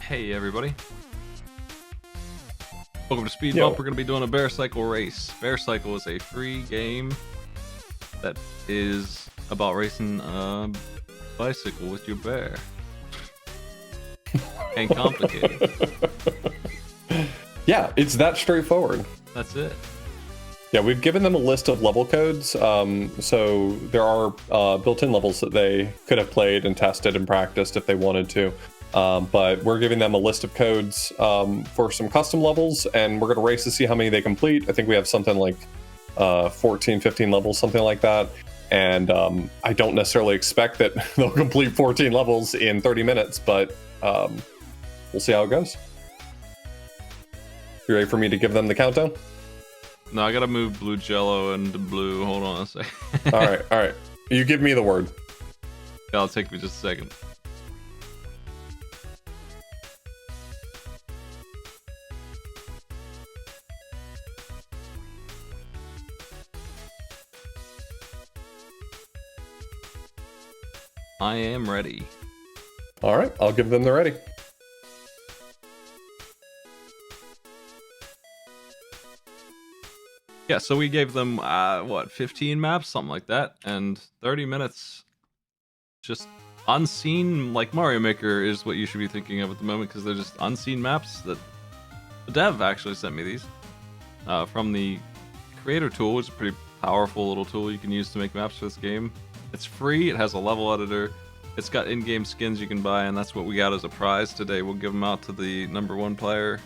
Hey everybody. Welcome to Speedbump. Yo. We're going to be doing a Bearcycle race. Bearcycle is a free game that is about racing a bicycle with your bear. Ain't complicated. Yeah, it's that straightforward. That's it. Yeah, we've given them a list of level codes. So there are built-in levels that they could have played and tested and practiced if they wanted to. But we're giving them a list of codes for some custom levels, and we're going to race to see how many they complete. I think we have something like 14, 15 levels, something like that. And I don't necessarily expect that they'll complete 14 levels in 30 minutes, but we'll see how it goes. You ready for me to give them the countdown? No, I gotta move blue jello into blue. Hold on a second. All right. You give me the word. Yeah, it'll take me just a second. I am ready. All right, I'll give them the ready. Yeah, so we gave them, what, 15 maps? Something like that. And 30 minutes just unseen, like Mario Maker is what you should be thinking of at the moment, because they're just unseen maps that the dev actually sent me these from the creator tool, which is a pretty powerful little tool you can use to make maps for this game. It's free, it has a level editor, it's got in-game skins you can buy, and that's what we got as a prize today. We'll give them out to the #1 player.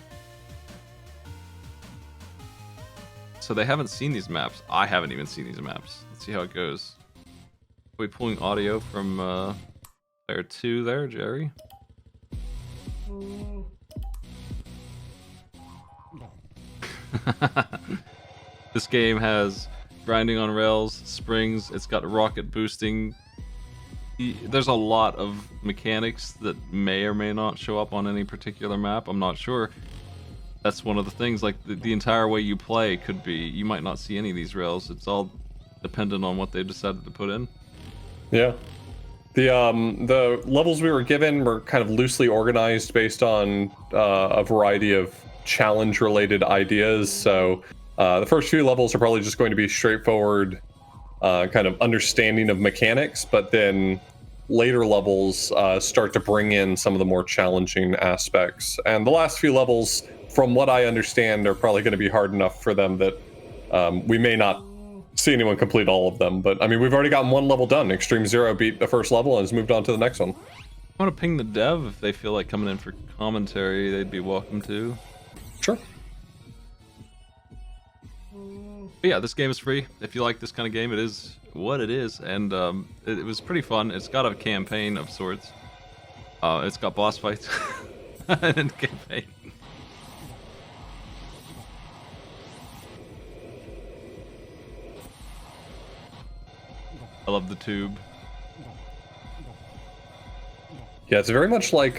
So they haven't seen these maps. I haven't even seen these maps. Let's see how it goes. Are we pulling audio from player 2 there, Jerry? This game has grinding on rails, springs, it's got rocket boosting. There's a lot of mechanics that may or may not show up on any particular map. I'm not sure. That's one of the things, like the entire way you play could be, you might not see any of these rails. It's all dependent on what they decided to put in. Yeah. The levels we were given were kind of loosely organized based on a variety of challenge-related ideas. So the first few levels are probably just going to be straightforward kind of understanding of mechanics, but then later levels start to bring in some of the more challenging aspects. And the last few levels, from what I understand, are probably going to be hard enough for them that we may not see anyone complete all of them. But I mean, we've already gotten one level done. Extreme Zero beat the first level and has moved on to the next one. I want to ping the dev if they feel like coming in for commentary. They'd be welcome to. Sure. But yeah, this game is free. If you like this kind of game, it is what it is, and it was pretty fun. It's got a campaign of sorts. It's got boss fights and campaign. I love the tube. Yeah, it's very much like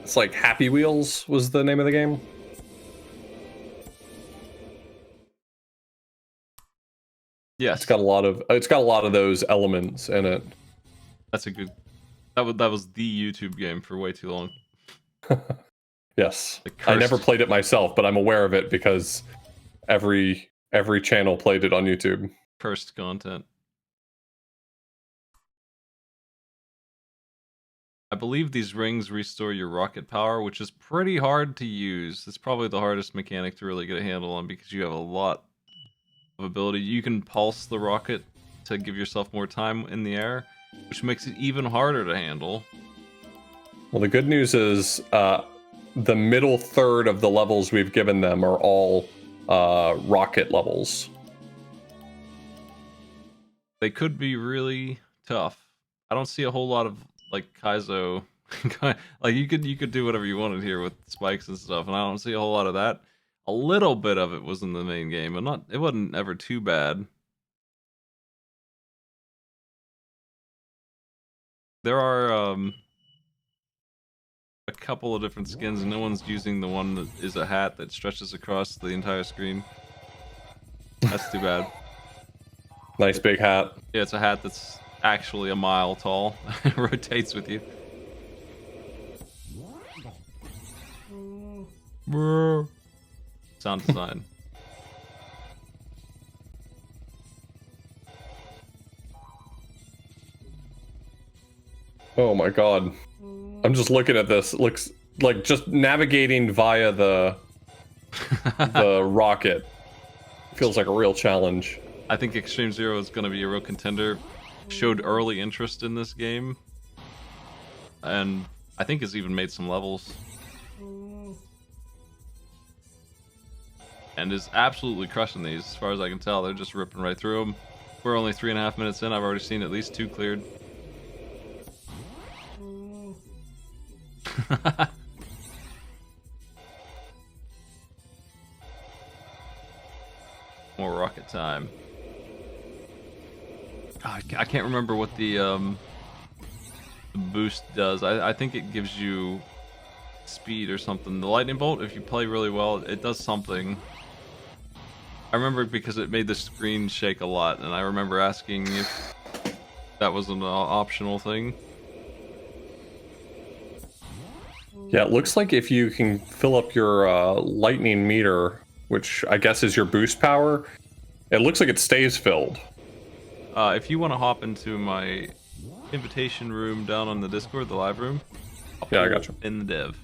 it's like Happy Wheels was the name of the game. Yes, It's got a lot of those elements in it. that's a good. That was the YouTube game for way too long. Yes. The I never cursed- played it myself, but I'm aware of it because every channel played it on YouTube. Cursed content. I believe these rings restore your rocket power, which is pretty hard to use. It's probably the hardest mechanic to really get a handle on because you have a lot of ability. You can pulse the rocket to give yourself more time in the air, which makes it even harder to handle. Well, the good news is the middle third of the levels we've given them are all rocket levels. They could be really tough. I don't see a whole lot of like Kaizo. Like you could do whatever you wanted here with spikes and stuff, and I don't see a whole lot of that. A little bit of it was in the main game, but it wasn't ever too bad. There are a couple of different skins, and no one's using the one that is a hat that stretches across the entire screen. That's too bad. Nice big hat. Yeah, it's a hat that's actually a mile tall. It rotates with you. Sound design. Oh my god. I'm just looking at this. It looks like just navigating via the rocket feels like a real challenge. I think Extreme Zero is going to be a real contender. Showed early interest in this game, and I think has even made some levels, and is absolutely crushing these. As far as I can tell, they're just ripping right through them. We're only 3.5 minutes in. I've already seen at least 2 cleared. More rocket time. I can't remember what the boost does. I think it gives you speed or something. The lightning bolt, if you play really well, it does something. I remember because it made the screen shake a lot, and I remember asking if that was an optional thing. Yeah, it looks like if you can fill up your lightning meter, which I guess is your boost power, it looks like it stays filled. If you want to hop into my invitation room down on the Discord, the live room, Yeah, I got you. in the dev.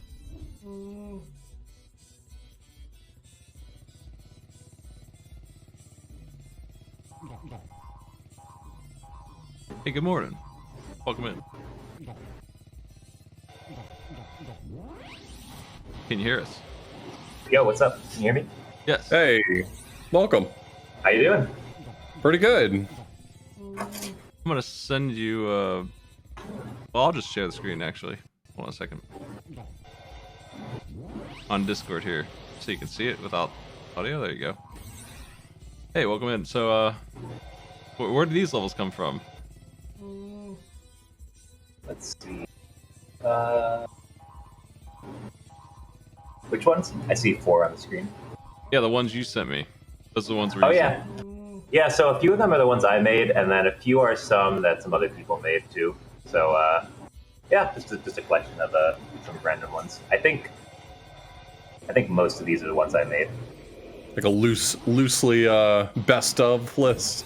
Hey, good morning. Welcome in. Can you hear us? Yo, what's up? Can you hear me? Yes. Hey, welcome. How you doing? Pretty good. I'm gonna send you. Well, I'll just share the screen actually. Hold on a second. On Discord here, so you can see it without audio. There you go. Hey, welcome in. So, where do these levels come from? Let's see. Which ones? I see 4 on the screen. Yeah, the ones you sent me. Those are the ones where Oh you yeah. Yeah, so a few of them are the ones I made, and then a few are some that some other people made too. So, yeah, just a collection of some random ones. I think most of these are the ones I made. Like a loosely best of list.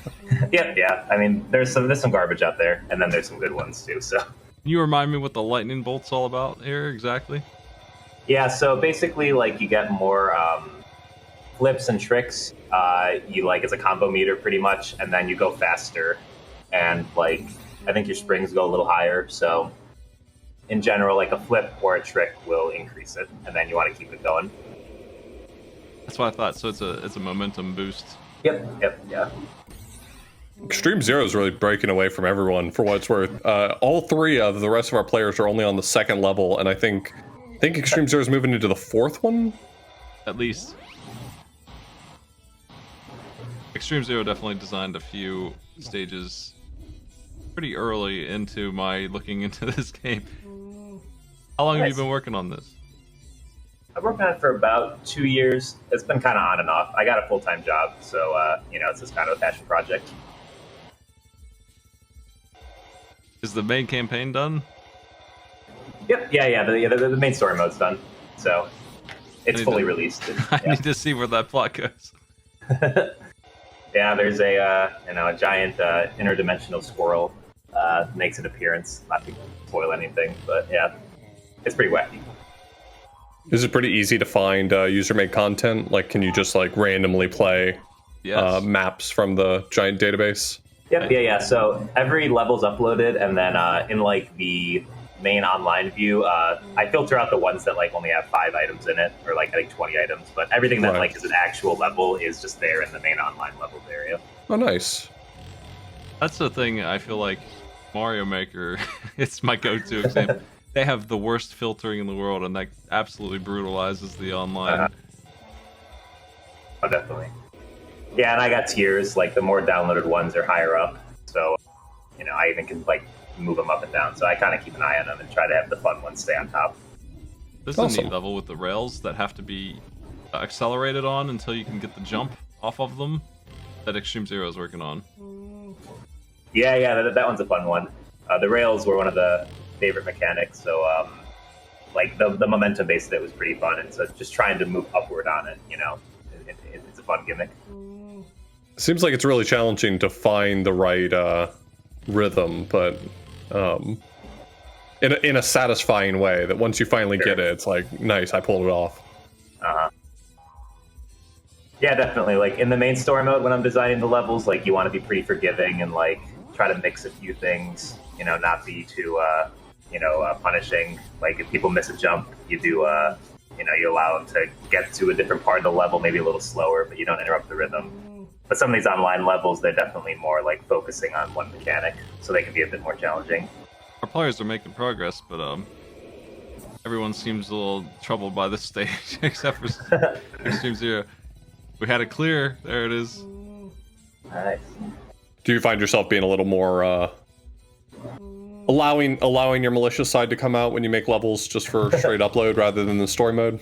Yeah. I mean, there's some garbage out there, and then there's some good ones too. So. Can you remind me what the lightning bolt's all about here exactly? Yeah, so basically, like, you get more flips and tricks. It's a combo meter pretty much, and then you go faster, and like I think your springs go a little higher. So, in general, like a flip or a trick will increase it, and then you want to keep it going. That's what I thought. So it's a momentum boost. Yep, yeah. Extreme Zero is really breaking away from everyone for what it's worth. All 3 of the rest of our players are only on the 2nd level, and I think Extreme Zero is moving into the 4th one? At least. Extreme Zero definitely designed a few stages pretty early into my looking into this game. How long have you been working on this? I've worked on it for about 2 years. It's been kind of on and off. I got a full-time job, so it's just kind of a passion project. Is the main campaign done? Yep, yeah. The main story mode's done, so it's fully released. I need to see where that plot goes. Yeah, there's a giant interdimensional squirrel makes an appearance. Not to spoil anything, but yeah, it's pretty wacky. Is it pretty easy to find user-made content? Like, can you just like randomly play maps from the giant database? Yep, yeah. So every level's uploaded, and then in like the main online view, I filter out the ones that like only have 5 items in it, or like I think 20 items. But everything that like is an actual level is just there in the main online levels area. Oh, nice. That's the thing. I feel like Mario Maker. It's my go-to example. They have the worst filtering in the world, and that absolutely brutalizes the online. Oh, definitely. Yeah, and I got tiers. Like the more downloaded ones are higher up, so I even can like move them up and down. So I kind of keep an eye on them and try to have the fun ones stay on top. This is a neat level with the rails that have to be accelerated on until you can get the jump off of them. That Extreme Zero is working on. Yeah, that one's a fun one. The rails were one of the favorite mechanics, so like the momentum base of it was pretty fun, and so just trying to move upward on it, it's a fun gimmick. Seems like it's really challenging to find the right rhythm, but in a satisfying way. That once you finally get it, it's like nice, I pulled it off. Yeah, definitely. Like in the main story mode, when I'm designing the levels, like you want to be pretty forgiving and like try to mix a few things, not be too punishing. Like if people miss a jump, you do you allow them to get to a different part of the level, maybe a little slower, but you don't interrupt the rhythm. But some of these online levels, they're definitely more like focusing on one mechanic, so they can be a bit more challenging. Our players are making progress, but everyone seems a little troubled by this stage, except for Extreme Zero. We had it clear. There it is. Nice. Do you find yourself being a little more allowing your malicious side to come out when you make levels just for straight upload rather than the story mode?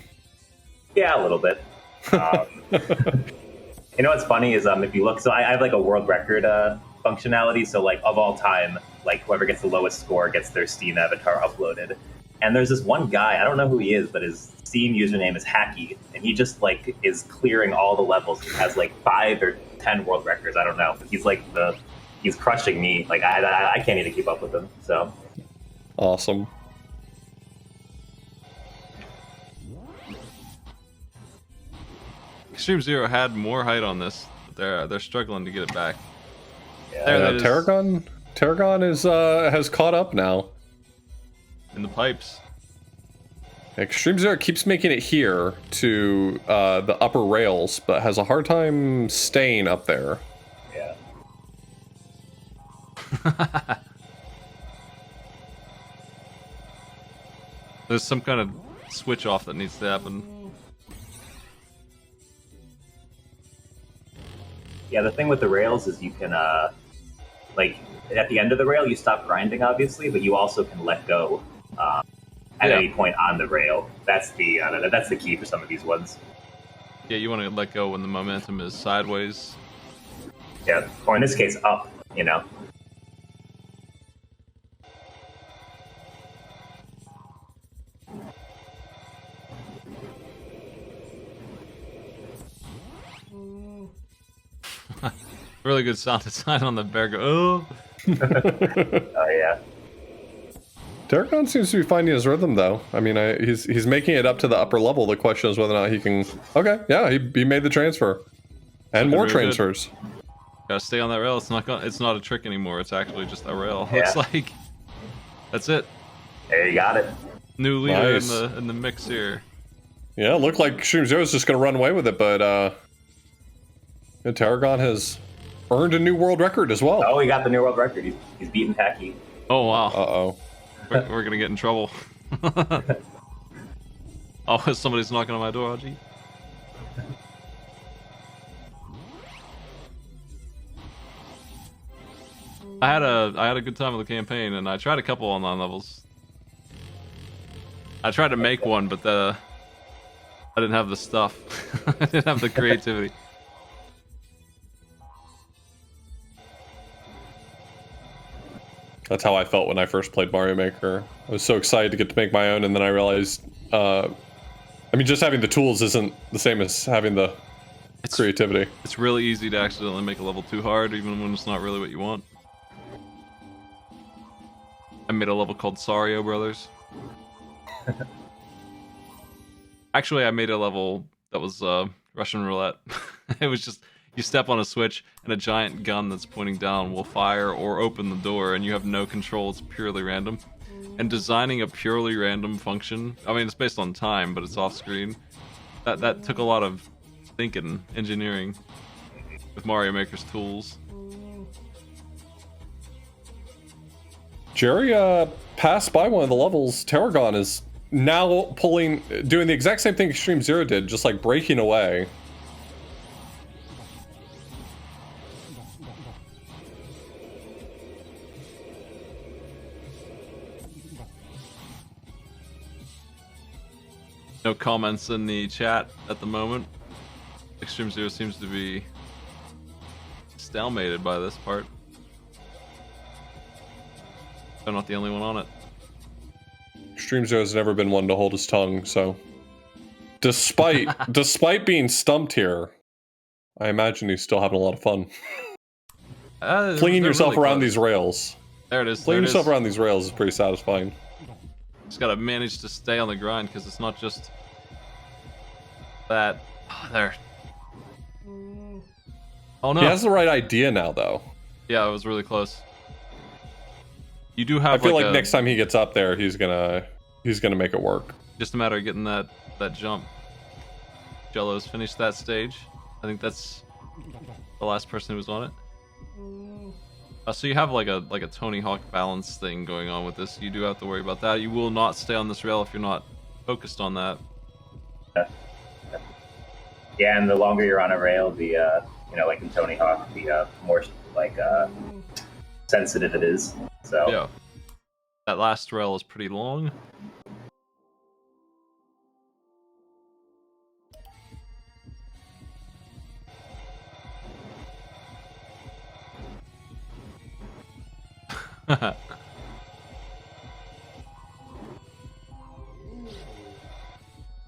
Yeah, a little bit. You know what's funny is if you look, so I have like a world record functionality. So like of all time, like whoever gets the lowest score gets their Steam avatar uploaded. And there's this one guy, I don't know who he is, but his Steam username is Hacky, and he just like is clearing all the levels. He has like 5 or 10 world records. I don't know. But he's like he's crushing me. Like I can't even keep up with him. So awesome. Extreme Zero had more height on this, but they're struggling to get it back. yeah, There that is. Tarragon is has caught up now. In the pipes. Extreme Zero keeps making it here to the upper rails, but has a hard time staying up there. yeah. There's some kind of switch off that needs to happen. Yeah, the thing with the rails is you can, like, at the end of the rail, you stop grinding, obviously, but you also can let go at any point on the rail. That's the key for some of these ones. Yeah, you want to let go when the momentum is sideways. Yeah, or in this case, up, Really good sound design on the bear go. Oh. Oh, yeah. Tarragon seems to be finding his rhythm, though. I mean, he's making it up to the upper level. The question is whether or not he can... Okay, yeah, he made the transfer. And more really transfers. Gotta stay on that rail. It's not a trick anymore. It's actually just a rail. Yeah. Looks like that's it. There, you got it. New leader Nice. in the mix here. Yeah, it looked like Extreme Zero's just going to run away with it, but Tarragon has earned a new world record as well. Oh, he got the new world record. He's beaten Hacky. Oh wow. Uh-oh. We're gonna get in trouble. Oh, somebody's knocking on my door, Aji. I had a good time with the campaign, and I tried a couple online levels. I tried to make one, but I didn't have the stuff. I didn't have the creativity. That's how I felt when I first played Mario Maker. I was so excited to get to make my own, and then I realized, I mean, just having the tools isn't the same as having the creativity. It's really easy to accidentally make a level too hard, even when it's not really what you want. I made a level called Sario Brothers. Actually, I made a level that was Russian roulette. It was just, you step on a switch and a giant gun that's pointing down will fire or open the door, and you have no control. It's purely random. And designing a purely random function, I mean, it's based on time, but it's off screen. That took a lot of thinking, engineering with Mario Maker's tools. Jerry passed by one of the levels. Tarragon is now doing the exact same thing Extreme Zero did, just like breaking away. No comments in the chat at the moment. Extreme Zero seems to be stalemated by this part. I'm not the only one on it. Extreme Zero's never been one to hold his tongue, so despite being stumped here, I imagine he's still having a lot of fun. Flinging yourself really around close. these rails. There it is. Flinging yourself around these rails is pretty satisfying. Just gotta manage to stay on the grind because it's not just that. Oh, there. Oh no. He has the right idea now, though. Yeah, it was really close. You do have. I feel like next time he gets up there, he's gonna make it work. Just a matter of getting that jump. Jello's finished that stage. I think that's the last person who was on it. So you have like a Tony Hawk balance thing going on with this. You do have to worry about that. You will not stay on this rail if you're not focused on that. Yeah, and the longer you're on a rail, the like in Tony Hawk, the more like sensitive it is. So yeah, that last rail is pretty long. I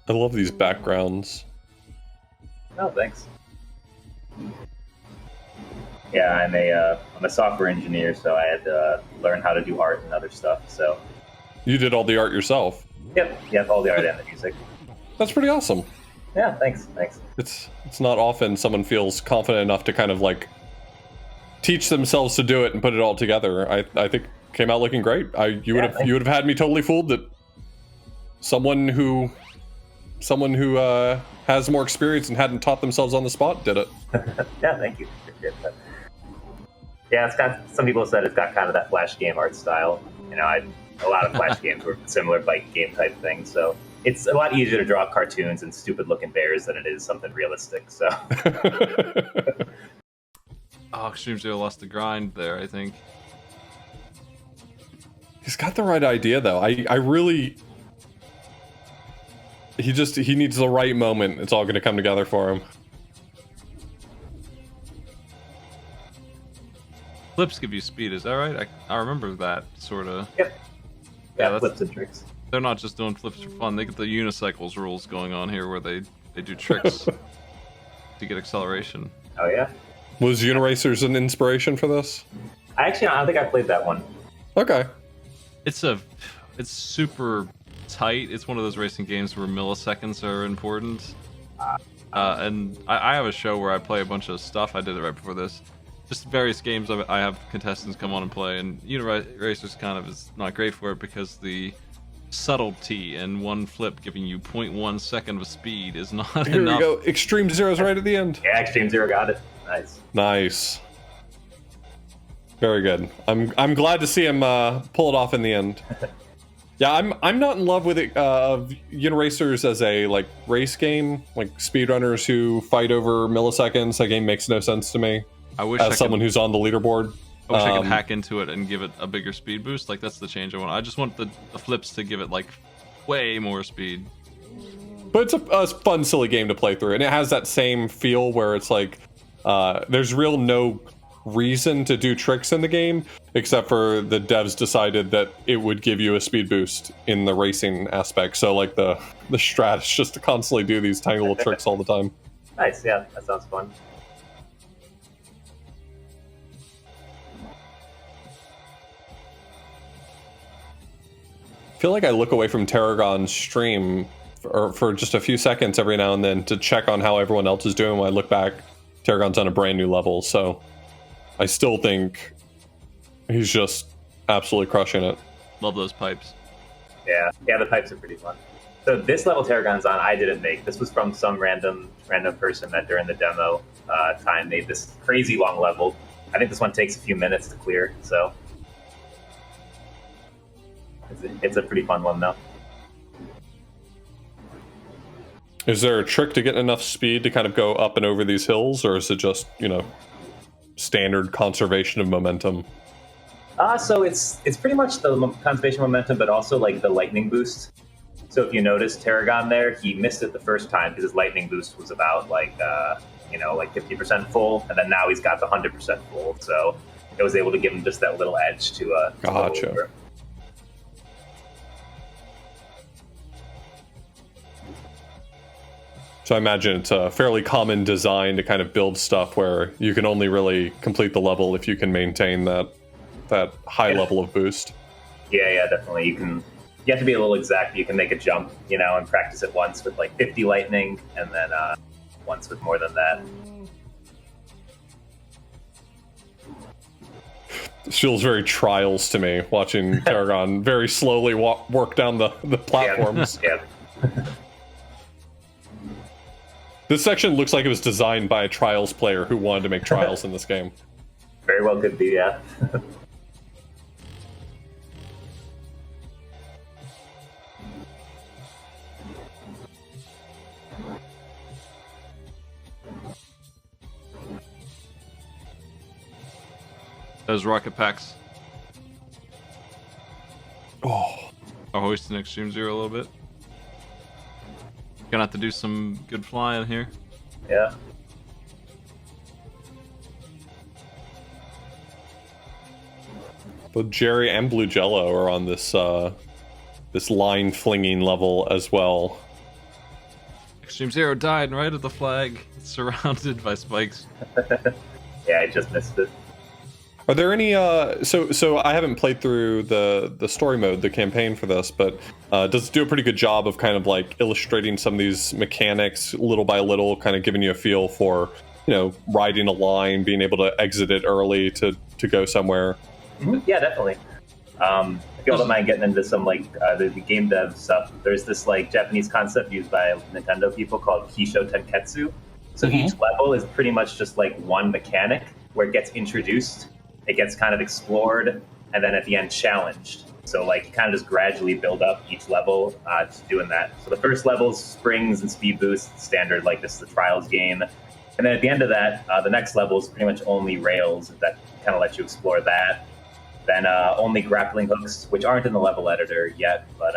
love these backgrounds. Oh, thanks. Yeah, I'm a software engineer, so I had to learn how to do art and other stuff. So You did all the art yourself. Yep, all the art and the music. That's pretty awesome. Yeah, thanks. It's not often someone feels confident enough to kind of like teach themselves to do it and put it all together. I think it came out looking great. You would have had me totally fooled that someone who has more experience and hadn't taught themselves on the spot did it. Yeah, thank you. Appreciate that. Yeah, it's got. Some people said it's got kind of that Flash game art style. A lot of Flash games were similar bike game type things, so it's a lot easier to draw cartoons and stupid-looking bears than it is something realistic. So. Oh, Extreme Zero lost the grind there, I think. He's got the right idea, though. I really... He needs the right moment. It's all going to come together for him. Flips give you speed, is that right? I remember that, sort of. Yep. Yeah, that's- flips and tricks. They're not just doing flips for fun. They get the unicycles rules going on here where they do tricks to get acceleration. Oh, yeah? Was Uniracers an inspiration for this? I don't think I played that one. Okay. It's super tight. It's one of those racing games where milliseconds are important. And I have a show where I play a bunch of stuff. I did it right before this. Just various games I have contestants come on and play, and Uniracers kind of is not great for it because the subtlety and one flip giving you 0.1 second of speed is not enough. Here we go. Extreme Zero's right at the end. Yeah, Extreme Zero got it. Nice. Very good. I'm glad to see him pull it off in the end. Yeah, I'm not in love with it. Uniracers as a like race game, like speedrunners who fight over milliseconds. That game makes no sense to me. I wish As someone who's on the leaderboard. I wish I could hack into it and give it a bigger speed boost. Like, that's the change I want. I just want the flips to give it, like, way more speed. But it's a fun, silly game to play through. And it has that same feel where it's like, there's no reason to do tricks in the game, except for the devs decided that it would give you a speed boost in the racing aspect. So, like, the strat is just to constantly do these tiny little tricks all the time. Nice, yeah, that sounds fun. I feel like I look away from Tarragon's stream for just a few seconds every now and then to check on how everyone else is doing. When I look back, Tarragon's on a brand new level, so I still think he's just absolutely crushing it. Love those pipes. Yeah, the pipes are pretty fun. So this level Tarragon's on, I didn't make. This was from some random person that during the demo time made this crazy long level. I think this one takes a few minutes to clear, so it's a pretty fun one though. Is there a trick to getting enough speed to kind of go up and over these hills, or is it just, standard conservation of momentum? So it's pretty much the conservation momentum, but also like the lightning boost. So if you notice Tarragon there, he missed it the first time because his lightning boost was about like 50% full, and then now he's got the 100% full. So it was able to give him just that little edge to Gotcha. So I imagine it's a fairly common design to kind of build stuff where you can only really complete the level if you can maintain that high level of boost. Yeah, definitely. You have to be a little exact. You can make a jump, and practice it once with like 50 lightning, and then once with more than that. This feels very Trials to me, watching Tarragon very slowly work down the platforms. Yeah. This section looks like it was designed by a Trials player who wanted to make Trials in this game. Very well could be, yeah. Those rocket packs Oh, are hoisting Extreme Zero a little bit. Gonna have to do some good flying here. Yeah. both Jerry and Blue Jello are on this this line flinging level as well. Extreme Zero died right at the flag, surrounded by spikes. Yeah, I just missed it. Are there any so I haven't played through the story mode, the campaign for this, but does it do a pretty good job of kind of like illustrating some of these mechanics little by little, kind of giving you a feel for, riding a line, being able to exit it early to go somewhere? Mm-hmm. Yeah, definitely. If you don't mind getting into some like the game dev stuff, there's this like Japanese concept used by Nintendo people called Kisho Tenketsu. So each level is pretty much just like one mechanic where it gets introduced, it gets kind of explored, and then at the end challenged. So like you kind of just gradually build up each level to doing that. So the first level is springs and speed boosts, standard, like this is the Trials game. And then at the end of that, the next level is pretty much only rails that kind of let you explore that. Then only grappling hooks, which aren't in the level editor yet, but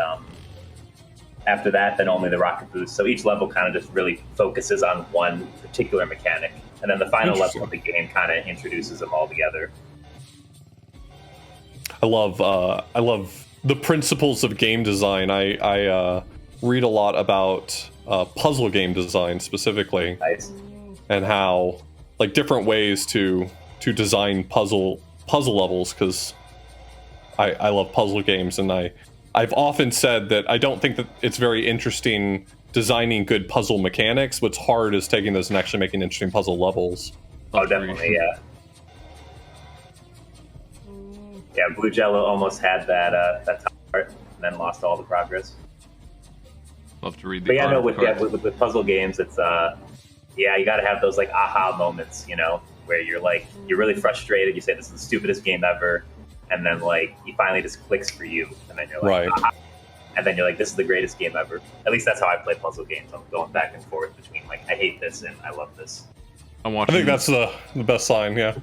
after that, then only the rocket boost. So each level kind of just really focuses on one particular mechanic. And then the final level of the game kind of introduces them all together. I love the principles of game design. I read a lot about puzzle game design specifically, Nice. and how like different ways to design puzzle levels, because I love puzzle games, and I've often said that I don't think that it's very interesting designing good puzzle mechanics. What's hard is taking those and actually making interesting puzzle levels. Oh, definitely, yeah. Yeah, Blue Jello almost had that top part, and then lost all the progress. Love to read the But yeah, card no, of with cards. with puzzle games, it's you got to have those like aha moments, where you're really frustrated. You say this is the stupidest game ever, and then like he finally just clicks for you, and then you're like, Right. aha. And then you're like, this is the greatest game ever. At least that's how I play puzzle games. I'm going back and forth between like I hate this and I love this. I'm I watching. think that's the best sign. Yeah.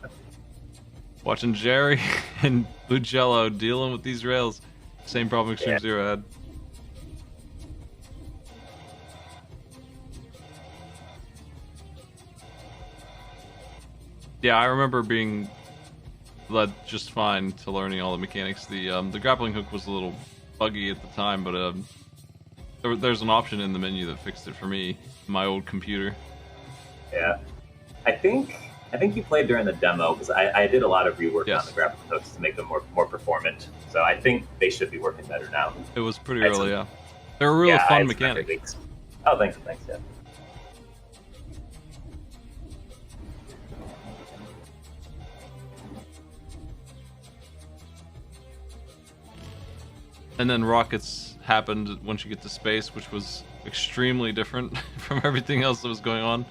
Watching Jerry and Blue Jello dealing with these rails. Same problem Extreme Yeah. Zero had. Yeah, I remember being led just fine to learning all the mechanics. The grappling hook was a little buggy at the time, but there's an option in the menu that fixed it for me. My old computer. Yeah, I think you played during the demo because I did a lot of rework Yes. on the grappling hooks to make them more performant. So I think they should be working better now. It was pretty I had early, some- yeah. They're a really Yeah, I fun had some mechanic. leaks. Oh, thanks, yeah. And then rockets happened once you get to space, which was extremely different from everything else that was going on.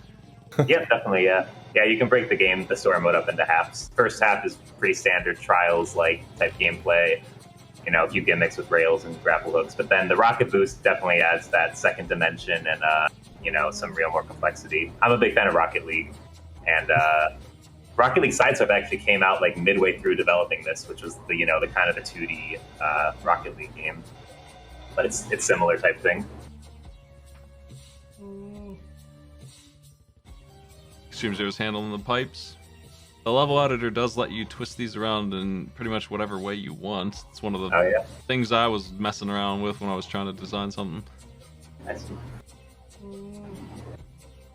Yeah, definitely. Yeah, you can break the story mode up into halves. First half is pretty standard Trials like type gameplay. A few gimmicks with rails and grapple hooks, but then the rocket boost definitely adds that second dimension and some real more complexity. I'm a big fan of Rocket League, and Rocket League Sidestep actually came out like midway through developing this, which was the kind of the 2D Rocket League game, but it's similar type thing. Extreme Zero's handling the pipes. The level editor does let you twist these around in pretty much whatever way you want. It's one of the Oh yeah, things I was messing around with when I was trying to design something. nice.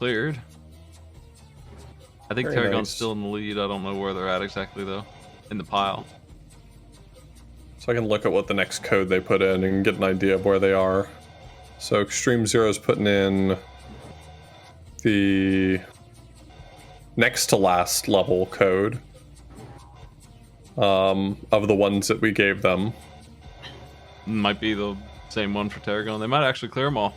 cleared. I think Very Tarragon's nice. still in the lead. I don't know where they're at exactly though. In the pile. So I can look at what the next code they put in and get an idea of where they are. So Extreme Zero's putting in the next to last level code of the ones that we gave them. Might be the same one for Tarragon. They might actually clear them all.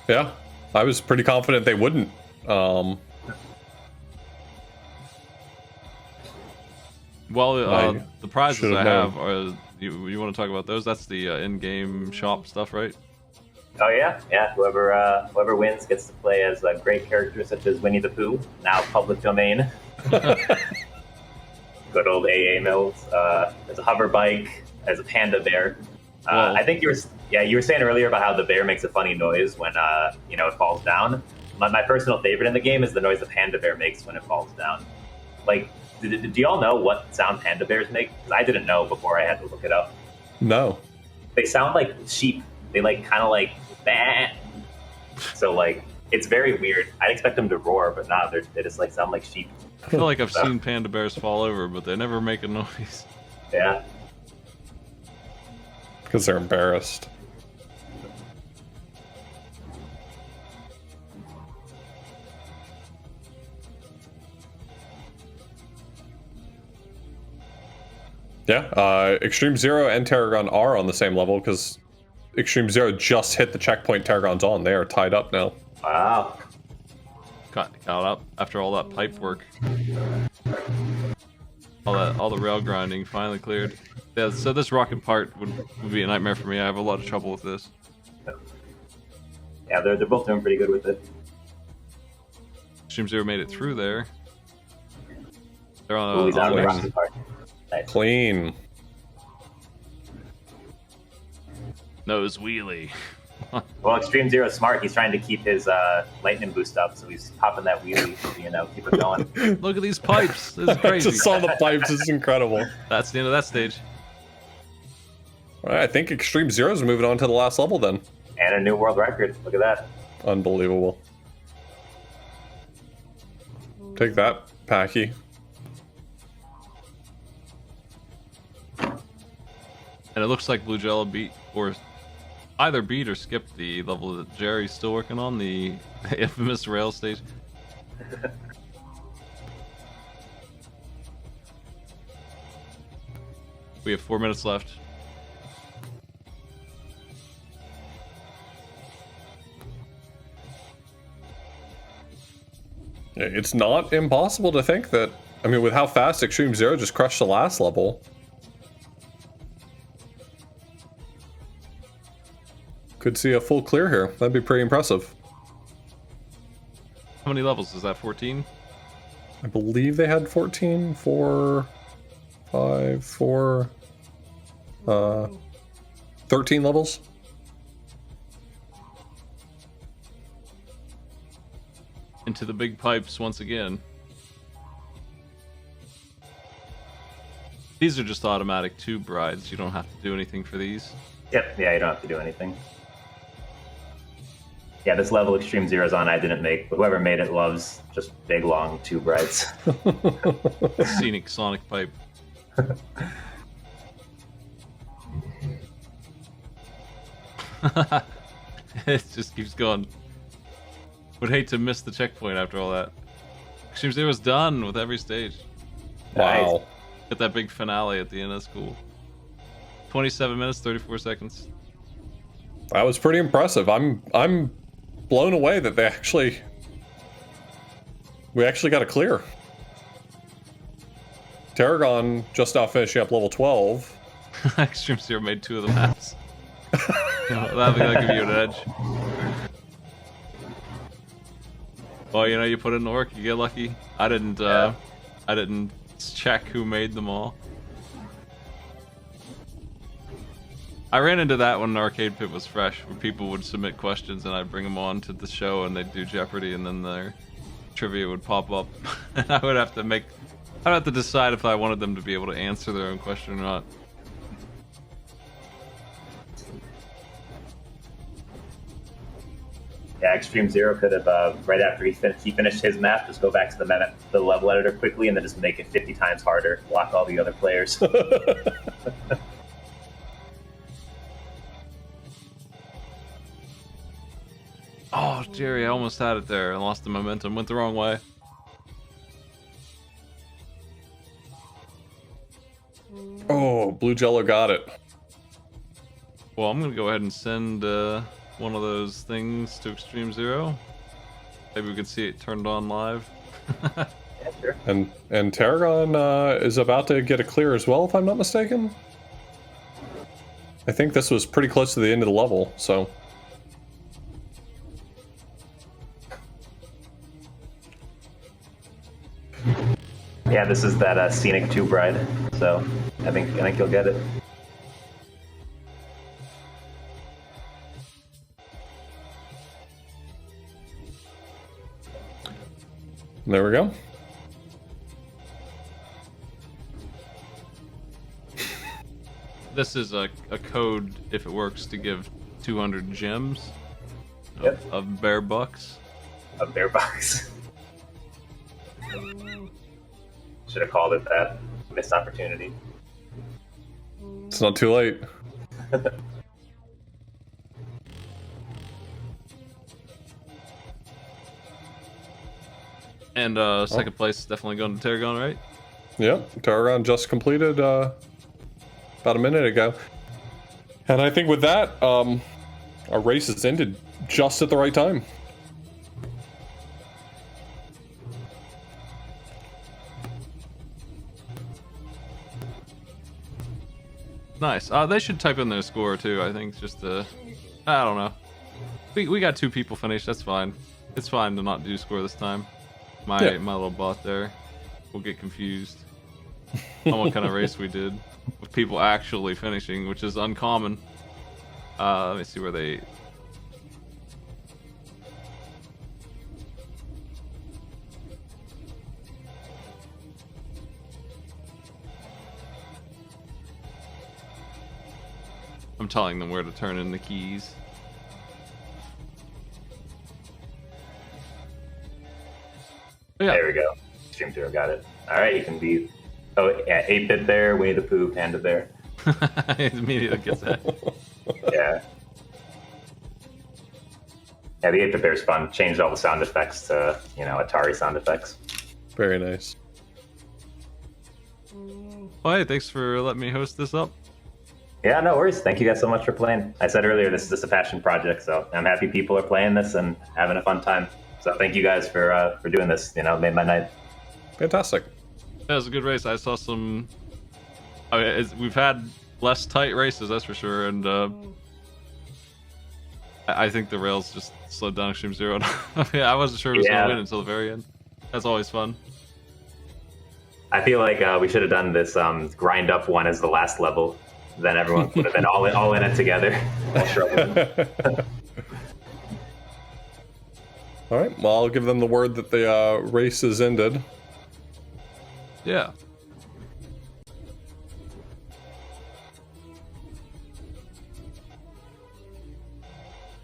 Yeah, I was pretty confident they wouldn't. Well, the prizes should've I known. have are. You want to talk about those? That's the in-game shop stuff, right? Oh yeah. Whoever wins gets to play as great characters such as Winnie the Pooh, now public domain. Good old AA Mills. There's a hover bike. There's a panda bear. Well- I think you were saying earlier about how the bear makes a funny noise when it falls down. My personal favorite in the game is the noise the panda bear makes when it falls down. Like, do y'all know what sound panda bears make? Because I didn't know before I had to look it up. No. They sound like sheep. They kind of like bah. So it's very weird. I'd expect them to roar, but nah, they just sound like sheep. I feel like I've seen panda bears fall over, but they never make a noise. Yeah. Because they're embarrassed. Yeah, Extreme Zero and Tarragon are on the same level because Extreme Zero just hit the checkpoint Tarragon's on. They are tied up now. Wow. Caught up after all that pipe work. All the rail grinding finally cleared. Yeah, so this rocket part would be a nightmare for me. I have a lot of trouble with this. Yeah, they're both doing pretty good with it. Extreme Zero made it through there. They're on Ooh, he's out of the nice. rocket part. Nice. Clean. nose wheelie. Well, Extreme Zero's smart. He's trying to keep his lightning boost up, so he's popping that wheelie, keep it going. Look at these pipes. This is I crazy. just saw the pipes. It's incredible. That's the end of that stage. All right, I think Extreme Zero's moving on to the last level then. And a new world record. Look at that. Unbelievable. Take that, Packy. And it looks like Blue Jello beat, or either beat or skipped the level that Jerry's still working on, the infamous rail stage. We have 4 minutes left. It's not impossible to think that, I mean, with how fast Extreme Zero just crushed the last level, could see a full clear here. That'd be pretty impressive. How many levels is that? 14? I believe they had 14, 4, 5, 4, 13 levels. Into the big pipes once again. These are just automatic tube rides. You don't have to do anything for these. Yep, yeah, you don't have to do anything. Yeah, this level Extreme Zero's on I didn't make, but whoever made it loves just big, long tube rides. Scenic sonic pipe. It just keeps going. Would hate to miss the checkpoint after all that. Extreme Zero's done with every stage. Wow. Get that big finale at the end. That's cool. 27 minutes, 34 seconds. That was pretty impressive. I'm blown away that we actually got a clear. Tarragon just now finishing up level 12. Extreme Zero made 2 of the maps. That'll give you an edge. Well, you put in the work, you get lucky. I didn't check who made them all. I ran into that when Arcade Pit was fresh, where people would submit questions and I'd bring them on to the show and they'd do Jeopardy and then their trivia would pop up. And I'd have to decide if I wanted them to be able to answer their own question or not. Yeah, Extreme Zero could have, right after he finished his map, just go back to the level editor quickly and then just make it 50 times harder, block all the other players. Oh, Jerry, I almost had it there. I lost the momentum. Went the wrong way. Oh, Blue Jello got it. Well, I'm going to go ahead and send one of those things to Extreme Zero. Maybe we could see it turned on live. Yeah, sure. And Tarragon is about to get a clear as well, if I'm not mistaken. I think this was pretty close to the end of the level, so... Yeah, this is that scenic tube ride, so I think you'll get it. There we go. This is a code, if it works, to give 200 gems of bear bucks. Of bear bucks. Should have called it that. Missed opportunity. It's not too late. And second place is definitely going to Tarragon, right? Yep, Tarragon just completed about a minute ago. And I think with that, our race has ended just at the right time. Nice. They should type in their score too. I think just I don't know. We got 2 people finished. That's fine. It's fine to not do score this time. My little bot there will get confused on what kind of race we did with people actually finishing, which is uncommon. Let me see where they. I'm telling them where to turn in the keys. Yeah. There we go. Extreme Zero got it. All right, you can be. Oh, yeah, 8-bit there, way the poo, panda there. It immediately gets that. Yeah. Yeah, the 8-bit bear's fun. Changed all the sound effects to, Atari sound effects. Very nice. Well, hey, thanks for letting me host this up. Yeah, no worries. Thank you guys so much for playing. I said earlier, this is just a passion project, so I'm happy people are playing this and having a fun time. So thank you guys for doing this. Made my night. Fantastic. That was a good race. I saw some. I mean, we've had less tight races, that's for sure, and I think the rails just slowed down Extreme Zero. I wasn't sure it was going to win until the very end. That's always fun. I feel like we should have done this grind up one as the last level. Then everyone would have been all in it together. All right. Well, I'll give them the word that the race is ended. Yeah.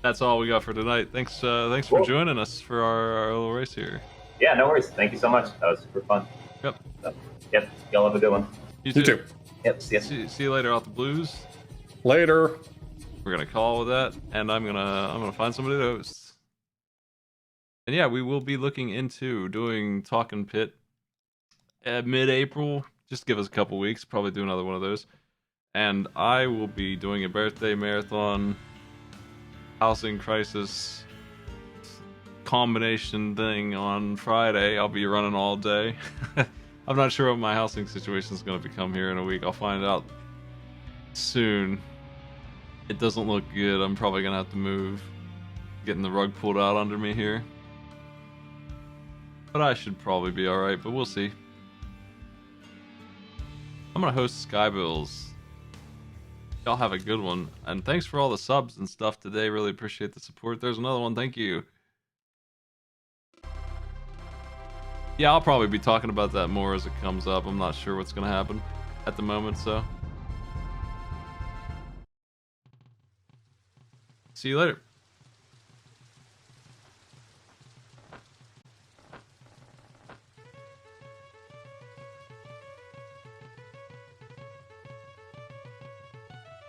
That's all we got for tonight. Thanks for joining us for our little race here. Yeah, no worries. Thank you so much. That was super fun. Yep. So, yep. Y'all have a good one. You too. Yep. See you later, off the blues. Later. We're gonna call with that, and I'm gonna find somebody to host. And yeah, we will be looking into doing Talking Pit at mid-April. Just give us a couple weeks. Probably do another one of those. And I will be doing a birthday marathon housing crisis combination thing on Friday. I'll be running all day. I'm not sure what my housing situation is going to become here in a week. I'll find out soon. It doesn't look good. I'm probably going to have to move. Getting the rug pulled out under me here. But I should probably be alright, but we'll see. I'm going to host Skybills. Y'all have a good one. And thanks for all the subs and stuff today. Really appreciate the support. There's another one. Thank you. Yeah, I'll probably be talking about that more as it comes up. I'm not sure what's going to happen at the moment, so. See you later.